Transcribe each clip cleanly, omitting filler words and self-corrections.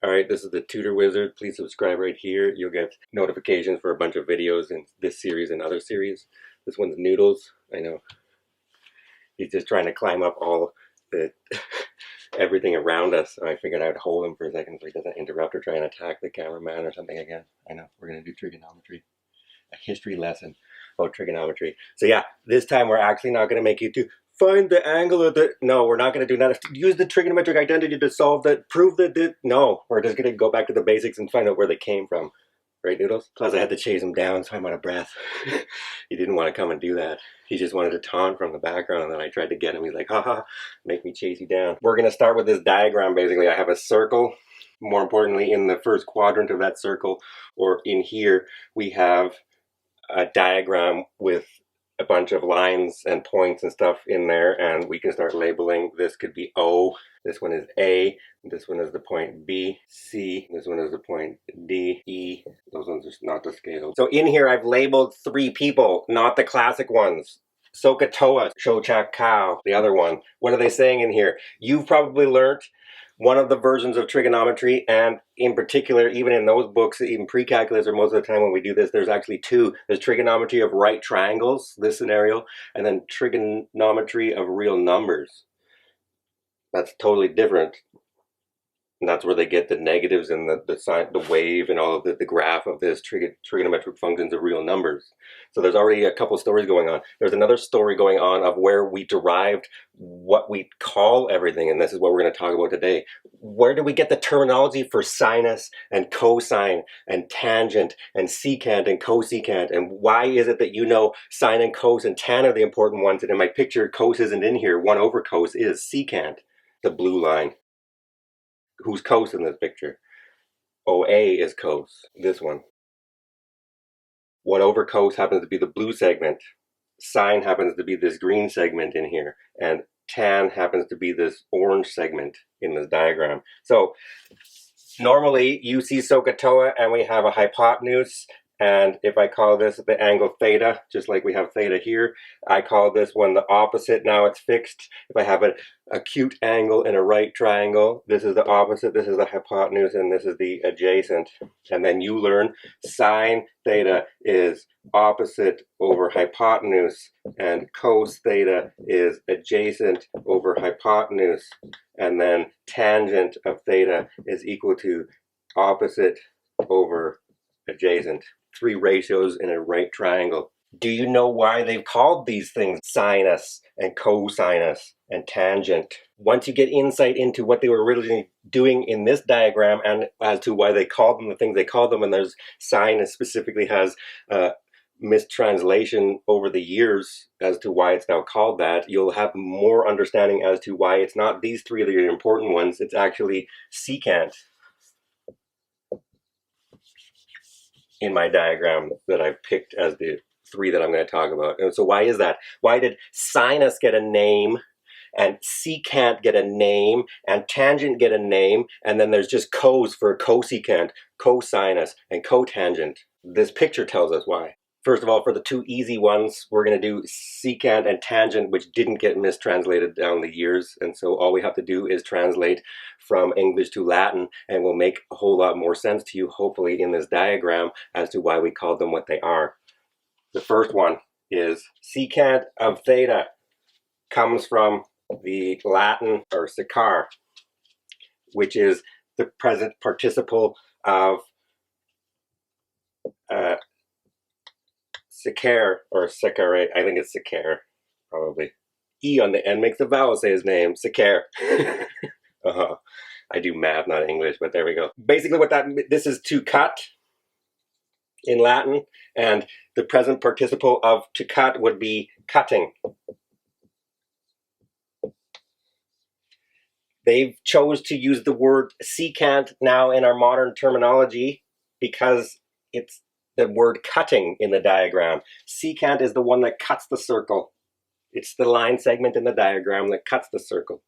Alright, this is the Tutor Wizard. Please subscribe right here. You'll get notifications for a bunch of videos in this series and other series. This one's Noodles. I know. He's just trying to climb up all the everything around us. So I figured I would hold him for a second so he doesn't interrupt or try and attack the cameraman or something again. I know. We're going to do trigonometry. A history lesson about trigonometry. So yeah, this time we're actually not going to make you do find the angle of the... No, we're not going to do that. Use the trigonometric identity to solve that. Prove that... No, we're just going to go back to the basics and find out where they came from. Right, Noodles? Plus I had to chase him down, so I'm out of breath. He didn't want to come and do that. He just wanted to taunt from the background, and then I tried to get him. He's like, haha, make me chase you down. We're going to start with this diagram, basically. I have a circle. More importantly, in the first quadrant of that circle, or in here, we have a diagram with a bunch of lines and points and stuff in there, and we can start labeling. This could be O, this one is A, this one is the point B, C, this one is the point D, E, those ones are not the scale. So in here I've labeled 3 people, not the classic ones. Sokotoa, Shochak Kao, the other one. What are they saying in here? You've probably learnt one of the versions of trigonometry, and in particular, even in those books, even pre-calculus or most of the time when we do this, there's actually 2. There's trigonometry of right triangles, this scenario, and then trigonometry of real numbers. That's totally different. And that's where they get the negatives and the wave and all of the graph of this trigonometric functions of real numbers. So there's already a couple stories going on. There's another story going on of where we derived what we call everything, and this is what we're going to talk about today. Where do we get the terminology for sinus and cosine and tangent and secant and cosecant, and why is it that you know sine and cos and tan are the important ones, and in my picture cos isn't in here, 1 over cos is secant, the blue line. Who's cos in this picture? OA is cos, this one. 1 over cos happens to be the blue segment. Sine happens to be this green segment in here. And tan happens to be this orange segment in this diagram. So normally you see Sokotoa and we have a hypotenuse. And if I call this the angle theta, just like we have theta here, I call this one the opposite. Now it's fixed. If I have an acute angle in a right triangle, this is the opposite, this is the hypotenuse, and this is the adjacent. And then you learn sine theta is opposite over hypotenuse, and cos theta is adjacent over hypotenuse, and then tangent of theta is equal to opposite over adjacent. 3 ratios in a right triangle. Do you know why they've called these things sinus and cosinus and tangent? Once you get insight into what they were originally doing in this diagram and as to why they called them the things they called them, and there's sinus specifically has mistranslation over the years as to why it's now called that, you'll have more understanding as to why it's not these 3 that are the important ones, it's actually secant in my diagram that I've picked as the 3 that I'm going to talk about. And so why is that? Why did sinus get a name and secant get a name and tangent get a name, and then there's just cos for cosecant, cosinus, and cotangent? This picture tells us why. First of all, for the 2 easy ones, we're going to do secant and tangent, which didn't get mistranslated down the years. And so all we have to do is translate from English to Latin, and will make a whole lot more sense to you, hopefully, in this diagram as to why we called them what they are. The first one is secant of theta comes from the Latin, or secar, which is the present participle of secare, or secare, I think it's secare, probably. E on the end makes the vowel say his name, secare. I do math, not English, but there we go. Basically what this is to cut in Latin, and the present participle of to cut would be cutting. They've chose to use the word secant now in our modern terminology because it's the word cutting in the diagram. Secant is the one that cuts the circle. It's the line segment in the diagram that cuts the circle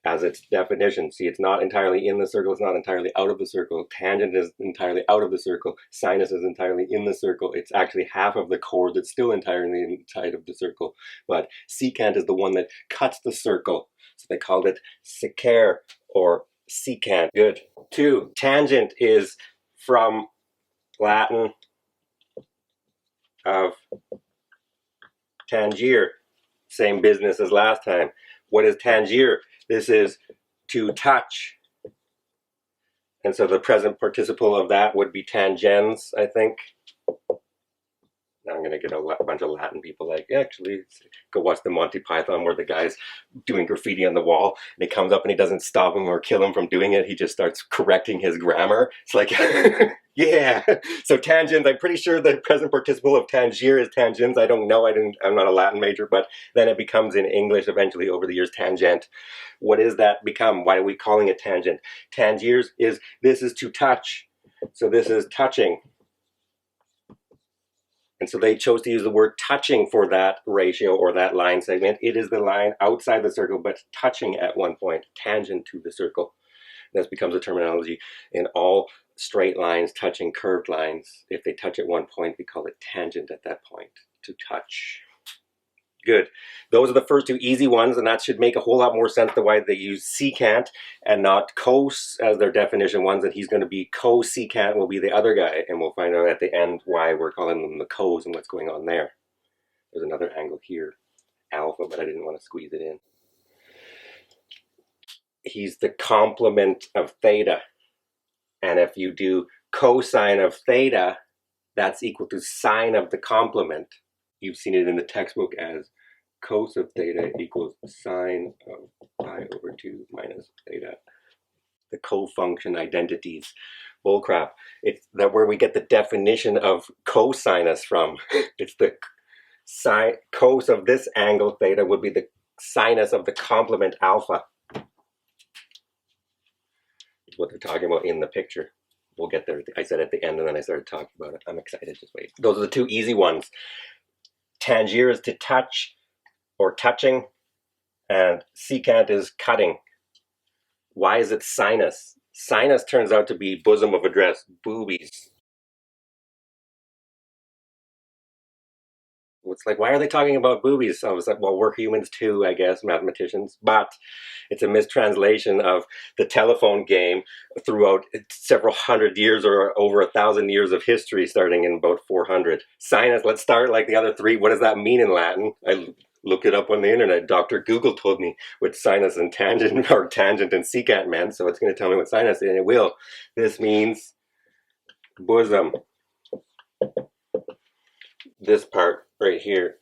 as its definition. See, it's not entirely in the circle, it's not entirely out of the circle. Tangent is entirely out of the circle. Sinus is entirely in the circle. It's actually half of the chord that's still entirely inside of the circle. But secant is the one that cuts the circle. So they called it secare, or secant. Good. 2. Tangent is from Latin of tangier. Same business as last time. What is tangier? This is to touch. And so the present participle of that would be tangens, I think. Now I'm going to get a bunch of Latin people like, actually, go watch the Monty Python where the guy's doing graffiti on the wall and he comes up and he doesn't stop him or kill him from doing it. He just starts correcting his grammar. It's like, yeah. So tangents, I'm pretty sure the present participle of tangier is tangens. I don't know. I'm not a Latin major, but then it becomes in English eventually over the years tangent. What does that become? Why are we calling it tangent? Tangiers is, this is to touch. So this is touching. And so they chose to use the word touching for that ratio or that line segment. It is the line outside the circle, but touching at one point, tangent to the circle. This becomes a terminology in all straight lines touching curved lines. If they touch at one point, we call it tangent at that point, to touch. Good. Those are the first 2 easy ones, and that should make a whole lot more sense to why they use secant and not cos as their definition ones, and he's going to be cosecant will be the other guy, and we'll find out at the end why we're calling them the cos and what's going on there. There's another angle here, alpha, but I didn't want to squeeze it in. He's the complement of theta, and if you do cosine of theta, that's equal to sine of the complement. You've seen it in the textbook as cos of theta equals sine of pi over 2 minus theta. The co-function identities. Bullcrap. It's that where we get the definition of cosinus from. It's the cos of this angle theta would be the sinus of the complement alpha. It's what they're talking about in the picture. We'll get there. I said at the end and then I started talking about it. I'm excited. Just wait. Those are the 2 easy ones. Tangier is to touch or touching, and secant is cutting. Why is it sinus? Sinus turns out to be bosom of address, boobies. It's like, why are they talking about boobies? So I was like, well, we're humans too, I guess, mathematicians. But it's a mistranslation of the telephone game throughout several hundred years or over 1,000 years of history, starting in about 400. Sinus, let's start like the other 3. What does that mean in Latin? I looked it up on the internet. Dr. Google told me what sinus and tangent, or tangent and secant meant, so it's going to tell me what sinus is, and it will. This means bosom. This part right here,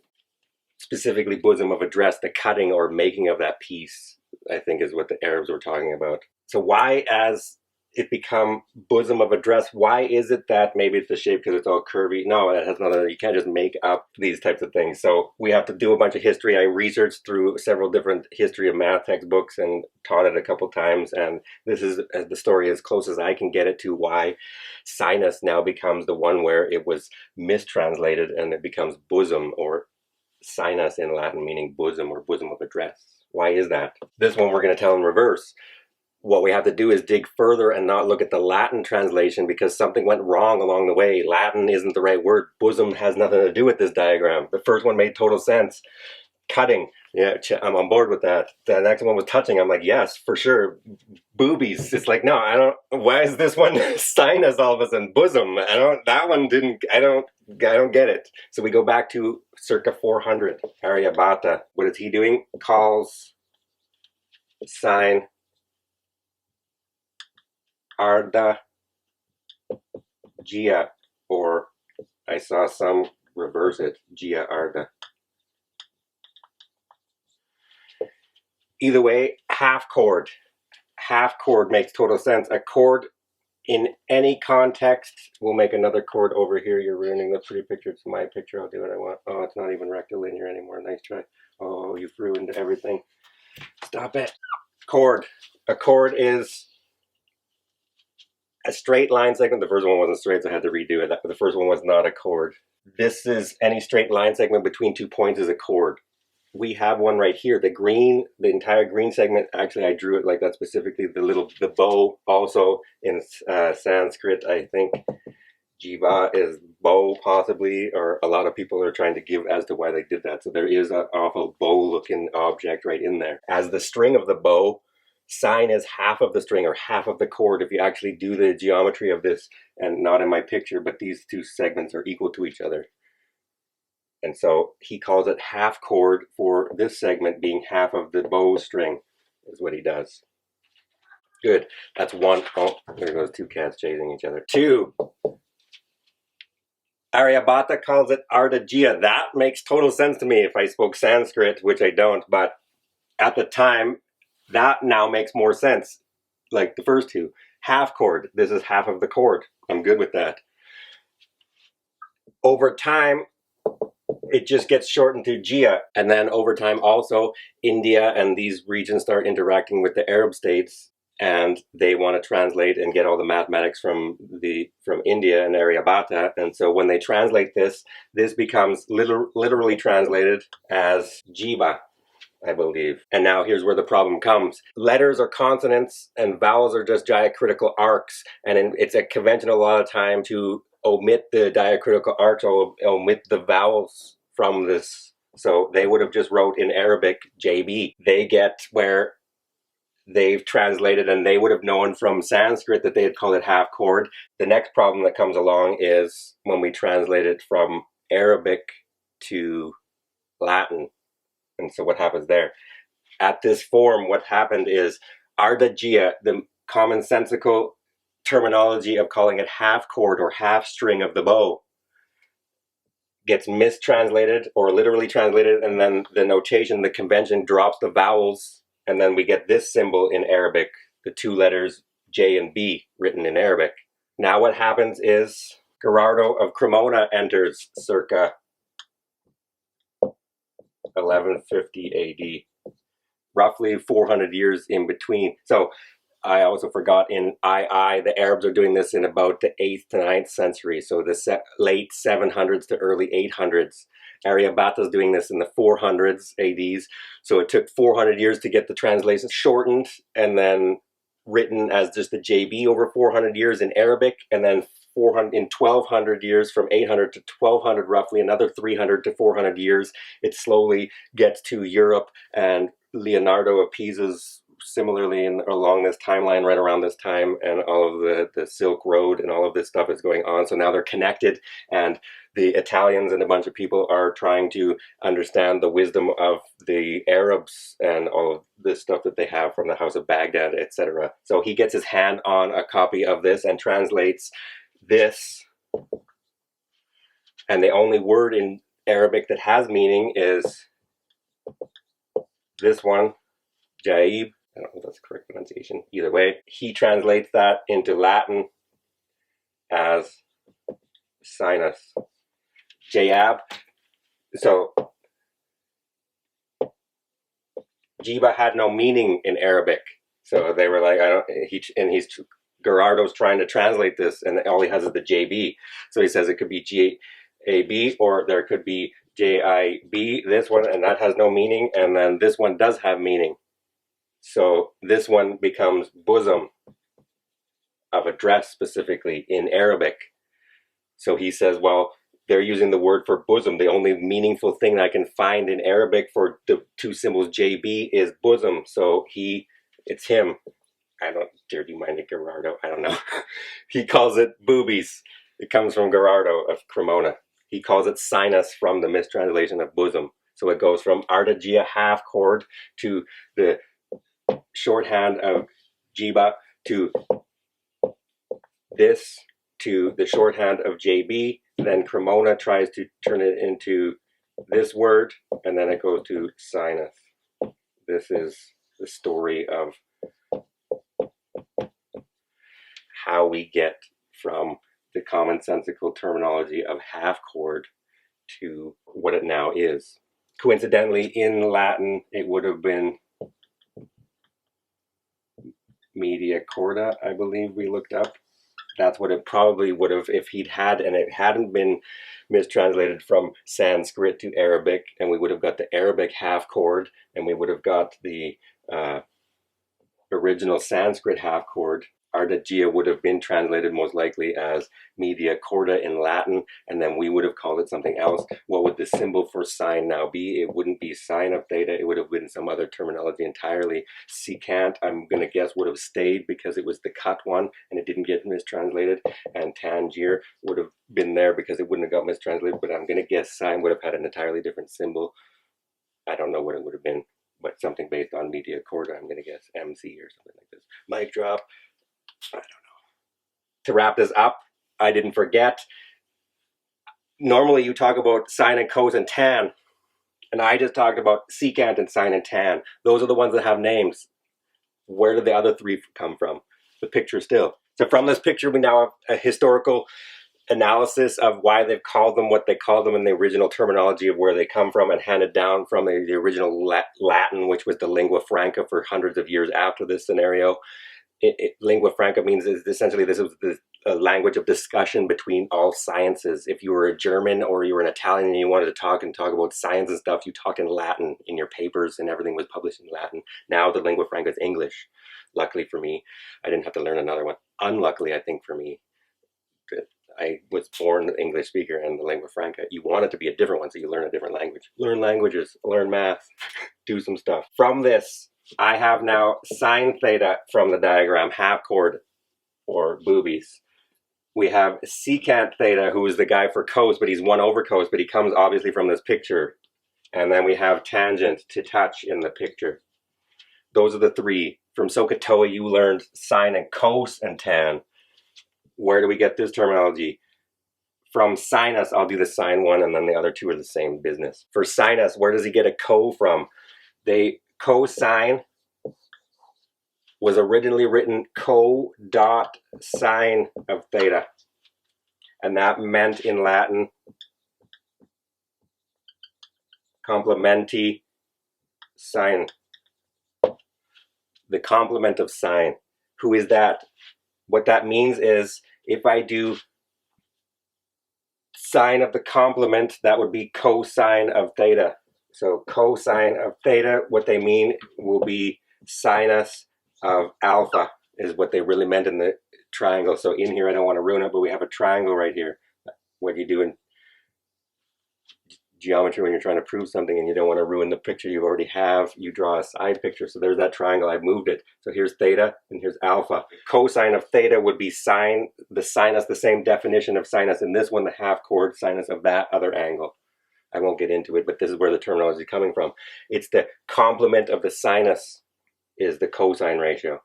specifically bosom of address, the cutting or making of that piece, I think is what the Arabs were talking about. So why, as it become bosom of address, why is it that maybe it's the shape because it's all curvy? No, it has nothing. You can't just make up these types of things. So we have to do a bunch of history. I researched through several different history of math textbooks and taught it a couple times, and this is the story as close as I can get it to why sinus now becomes the one where it was mistranslated and it becomes bosom, or sinus in Latin meaning bosom or bosom of address. Why is that? This one we're going to tell in reverse. What we have to do is dig further and not look at the Latin translation because something went wrong along the way. Latin isn't the right word. Bosom has nothing to do with this diagram. The first one made total sense. Cutting, yeah, I'm on board with that. The next one was touching. I'm like, yes, for sure. Boobies. It's like, no, I don't. Why is this one sinus all of a sudden? Bosom. I don't. That one didn't. I don't get it. So we go back to circa 400. Aryabhata. What is he doing? Calls sine Arda Gia, or I saw some reverse it, Gia Arda. Either way, half chord. Half chord makes total sense. A chord in any context will make another chord over here. You're ruining the pretty picture. It's my picture. I'll do what I want. Oh, it's not even rectilinear anymore. Nice try. Oh, you've ruined everything. Stop it. Chord. A chord is a straight line segment. The first one wasn't straight, so I had to redo it. The first one was not a chord. This is any straight line segment between 2 points is a chord. We have one right here. The green, the entire green segment, actually I drew it like that specifically. The bow also in Sanskrit, I think jiva is bow possibly, or a lot of people are trying to give as to why they did that. So there is an awful bow looking object right in there. As the string of the bow, Sine is half of the string or half of the chord if you actually do the geometry of this, and not in my picture, but these two segments are equal to each other. And so he calls it half chord for this segment being half of the bow string is what he does. Good. That's one. Oh, there goes two cats chasing each other. Two. Aryabhata calls it Ardhajya. That makes total sense to me if I spoke Sanskrit, which I don't, but at the time, that now makes more sense. Like the first two. Half chord. This is half of the chord. I'm good with that. Over time, it just gets shortened to Jia. And then over time also, India and these regions start interacting with the Arab states, and they want to translate and get all the mathematics from India and Aryabhata. And so when they translate this becomes literally translated as Jiva, I believe. And now here's where the problem comes. Letters are consonants and vowels are just diacritical arcs. And it's a convention a lot of time to omit the diacritical arcs or omit the vowels from this. So they would have just wrote in Arabic JB. They get where they've translated, and they would have known from Sanskrit that they had called it half chord. The next problem that comes along is when we translate it from Arabic to Latin. And so what happens there? At this form, what happened is Ardhajya, the commonsensical terminology of calling it half chord or half string of the bow, gets mistranslated or literally translated, and then the notation, the convention drops the vowels, and then we get this symbol in Arabic, the two letters J and B written in Arabic. Now what happens is Gherardo of Cremona enters circa 1150 AD, roughly 400 years in between. So I also forgot in II, the Arabs are doing this in about the 8th to 9th century, so the late 700s to early 800s. Aryabhata is doing this in the 400s ADs, so it took 400 years to get the translation shortened and then written as just the JB over 400 years in Arabic, and then 400 in 1200 years, from 800 to 1200, roughly another 300 to 400 years, it slowly gets to Europe, and Leonardo of Pisa's similarly along this timeline right around this time, and all of the Silk Road and all of this stuff is going on. So now they're connected, and the Italians and a bunch of people are trying to understand the wisdom of the Arabs and all of this stuff that they have from the House of Baghdad, etc. So he gets his hand on a copy of this and translates this, and the only word in Arabic that has meaning is this one, Jaib. I don't know if that's the correct pronunciation. Either way, he translates that into Latin as sinus. Jayab. So Jiba had no meaning in Arabic. So they were like, Gherardo's trying to translate this, and all he has is the JB. So he says it could be JAB, or there could be JIB, this one, and that has no meaning, and then this one does have meaning. So this one becomes bosom of a dress specifically in Arabic. So he says, well, they're using the word for bosom. The only meaningful thing that I can find in Arabic for the two symbols JB is bosom. So it's him. Do you mind it, Gherardo? I don't know. He calls it boobies. It comes from Gherardo of Cremona. He calls it sinus from the mistranslation of bosom. So it goes from Ardhajya half chord to the shorthand of Jiba to this to the shorthand of JB. Then Cremona tries to turn it into this word, and then it goes to sinus. This is the story of how we get from the commonsensical terminology of half chord to what it now is. Coincidentally, in Latin, it would have been media corda, I believe we looked up. That's what it probably would have if he'd had, and it hadn't been mistranslated from Sanskrit to Arabic, and we would have got the Arabic half chord, and we would have got the original Sanskrit half chord. Ardea would have been translated most likely as media corda in Latin, and then we would have called it something else. What would the symbol for sine now be? It wouldn't be sine of theta. It would have been some other terminology entirely. Secant, I'm going to guess, would have stayed because it was the cut one and it didn't get mistranslated. And tangere would have been there because it wouldn't have got mistranslated, but I'm going to guess sine would have had an entirely different symbol. I don't know what it would have been, but something based on media corda. I'm going to guess MC or something like this. Mic drop. I don't know. To wrap this up, I didn't forget. Normally you talk about sine and cos and tan, and I just talked about secant and sine and tan. Those are the ones that have names. Where did the other three come from? The picture still. So from this picture, we now have a historical analysis of why they've called them what they called them in the original terminology of where they come from and handed down from the original Latin, which was the lingua franca for hundreds of years after this scenario. Lingua franca means essentially this was the language of discussion between all sciences. If you were a German or you were an Italian and you wanted to talk about science and stuff, you talked in Latin in your papers and everything was published in Latin. Now the lingua franca is English. Luckily for me, I didn't have to learn another one. Unluckily, I think for me, I was born an English speaker, and the lingua franca, you want it to be a different one, so you learn a different language. Learn languages, learn math, do some stuff. From this, I have now sine theta from the diagram, half chord or boobies. We have secant theta, who is the guy for cos, but he's 1 over cos, but he comes obviously from this picture. And then we have tangent, to touch in the picture. Those are the three. From SOHCAHTOA, you learned sine and cos and tan. Where do we get this terminology? From sinus, I'll do the sine one, and then the other two are the same business. For sinus, where does he get a co from? Cosine was originally written co dot sine of theta. And that meant in Latin, complementi sine. The complement of sine. Who is that? What that means is if I do sine of the complement, that would be cosine of theta. So cosine of theta, what they mean will be sinus of alpha is what they really meant in the triangle. So in here, I don't want to ruin it, but we have a triangle right here. What you do in geometry when you're trying to prove something and you don't want to ruin the picture you already have, you draw a side picture. So there's that triangle. I've moved it. So here's theta and here's alpha. Cosine of theta would be sine, the sinus, the same definition of sinus in this one, the half chord sinus of that other angle. I won't get into it, but this is where the terminology is coming from. It's the complement of the sinus is the cosine ratio,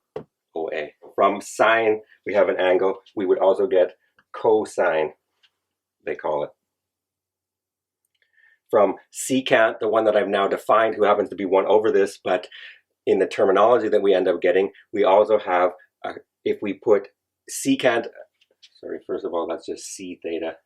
OA. From sine, we have an angle. We would also get cosine, they call it. From secant, the one that I've now defined, who happens to be 1 over this, but in the terminology that we end up getting, we also have, if we put secant, sorry, first of all, that's just c theta.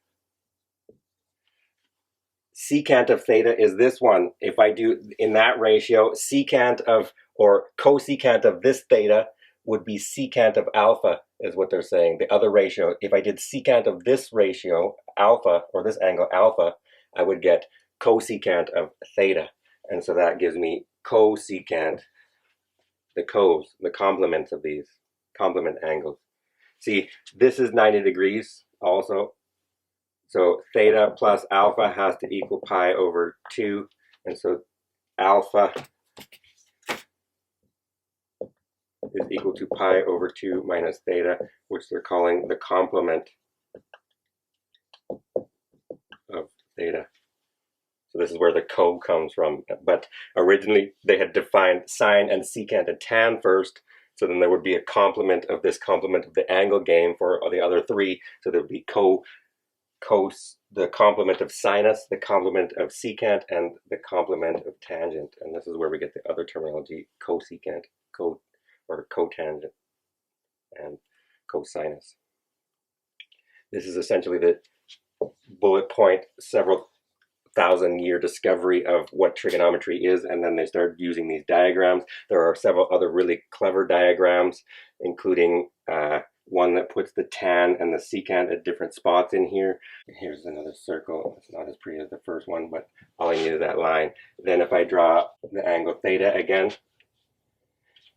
Secant of theta is this one. If I do in that ratio, secant of, or cosecant of this theta would be secant of alpha, is what they're saying. The other ratio, if I did secant of this ratio, alpha, or this angle alpha, I would get cosecant of theta. And so that gives me cosecant, the cos, the complements of these complement angles. See, this is 90 degrees also. So theta plus alpha has to equal pi over 2. And so alpha is equal to pi over 2 minus theta, which they're calling the complement of theta. So this is where the co comes from. But originally they had defined sine and secant and tan first. So then there would be a complement of this complement of the angle game for the other three. So there would be cos, the complement of sinus, the complement of secant, and the complement of tangent. And this is where we get the other terminology, cosecant, or cotangent, and cosinus. This is essentially the bullet point, several thousand-year discovery of what trigonometry is, and then they started using these diagrams. There are several other really clever diagrams, including one that puts the tan and the secant at different spots in here. Here's another circle. It's not as pretty as the first one, but all I need is that line. Then if I draw the angle theta again,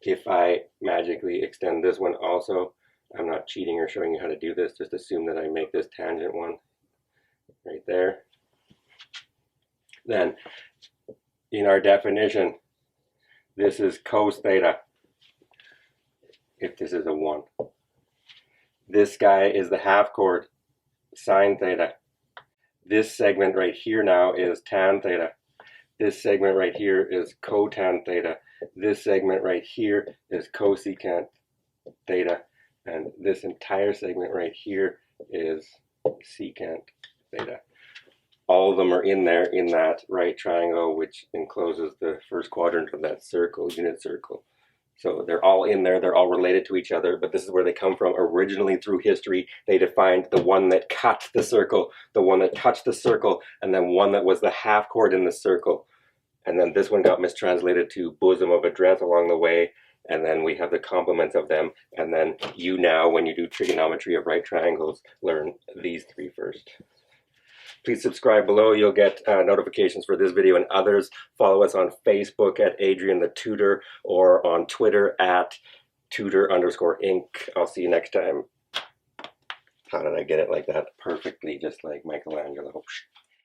if I magically extend this one also, I'm not cheating or showing you how to do this. Just assume that I make this tangent one right there. Then, in our definition, this is cos theta, if this is a 1. This guy is the half chord, sine theta. This segment right here now is tan theta. This segment right here is cotan theta. This segment right here is cosecant theta. And this entire segment right here is secant theta. All of them are in there in that right triangle, which encloses the first quadrant of that circle, unit circle. So they're all in there, they're all related to each other, but this is where they come from. Originally through history, they defined the one that cut the circle, the one that touched the circle, and then one that was the half chord in the circle. And then this one got mistranslated to bosom of a dress along the way, and then we have the complements of them, and then you now, when you do trigonometry of right triangles, learn these 3 first. Please subscribe below. You'll get notifications for this video and others. Follow us on Facebook at Adrian the Tutor, or on Twitter at Tutor_Inc. I'll see you next time. How did I get it like that perfectly, just like Michelangelo?